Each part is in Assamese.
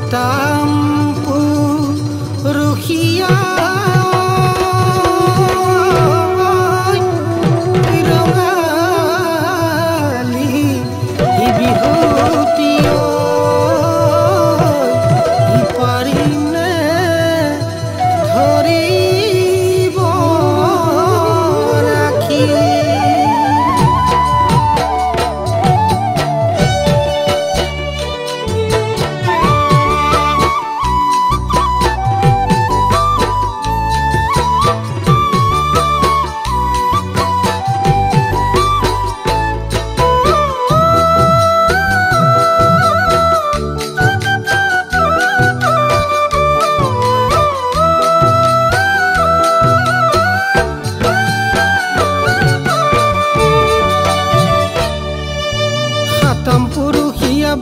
হাতাম পুৰুষিয়া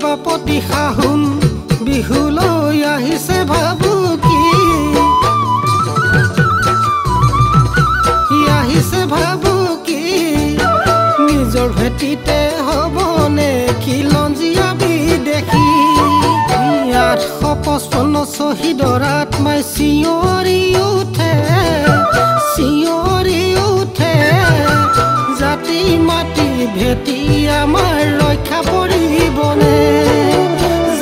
বাপতি শাহুন বিহুলৈ আহিছে ভাবুকি আহিছে ভাবুকি নিজৰ ভেটিতে হ'বনে খিলঞ্জীয়া বিদেশী 855 শ্বহীদৰ আত্মাই চিঞৰি উঠে জাতি মাটি ভেটি আমাৰ ৰক্ষা পৰিবনে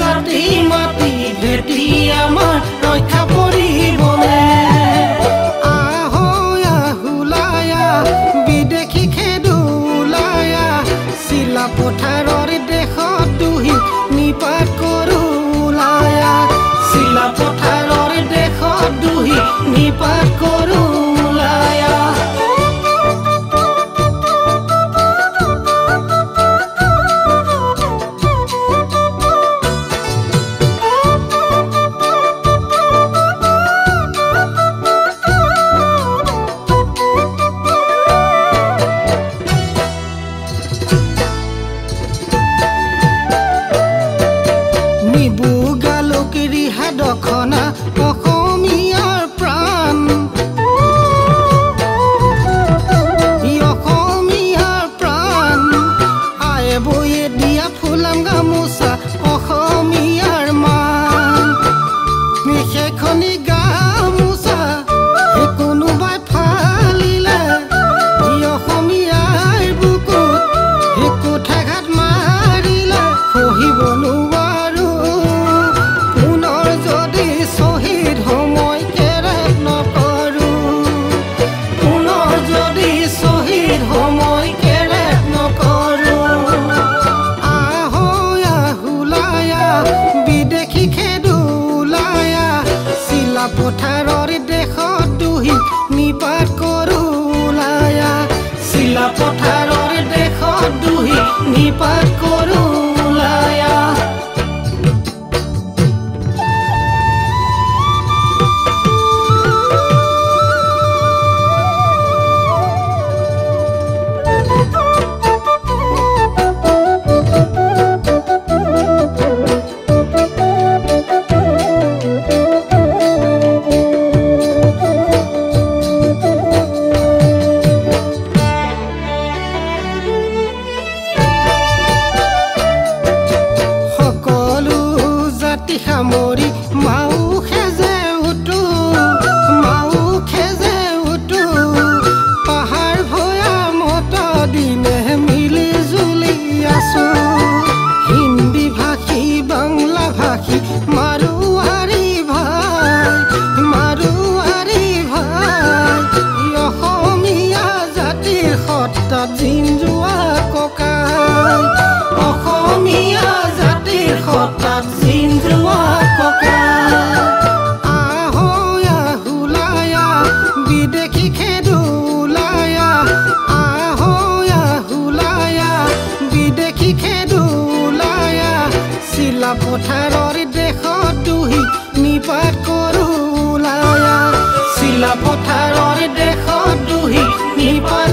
জাতি মাটি ভেটি আমাৰ ৰক্ষা পৰিবনে আহুলায়া বিদেশী খেদুলায়া চিলা পথাৰৰ দেশত দুহি নিপাত কৰোলায়া চিলা পথাৰৰ দেশত দুহি নিপাত কৰোলায়া দখনা অসমীয়াৰ প্ৰাণ অসমীয়াৰ প্ৰাণ আয়ে বয়ে দিয়া ফুলাম গামোচা অসমীয়াৰ মান বিশেষনি গামোচা কোনোবাই ফালিলে অসমীয়াৰ বুকুত কোঠাঘাত মাৰিলে সহিব নোৱাৰো পথাৰৰ দেশত দুহি নিপাত কৰোলায়া চিলা পথাৰৰ দেশত দুহি নিপাত কৰোলায়া সামৰি মাও খেজে উঠো পাহাৰ ভৈয়ামত দিনে মিলি জুলি আছো হিন্দী ভাষী বাংলা ভাষী মাৰোৱাৰী ভাই অসমীয়া জাতিৰ সত্তাত জিন যোৱা ককাই অসমীয়া জাতিৰ সত্তাত জিন যোৱা বিদেশী খেদুলায়া বিদেশী খেদুলায়া চিলা পথাৰৰ দেশত দুহি নিপাত কৰোলায়া চিলা পথাৰৰ দেশত দুহি নিপাত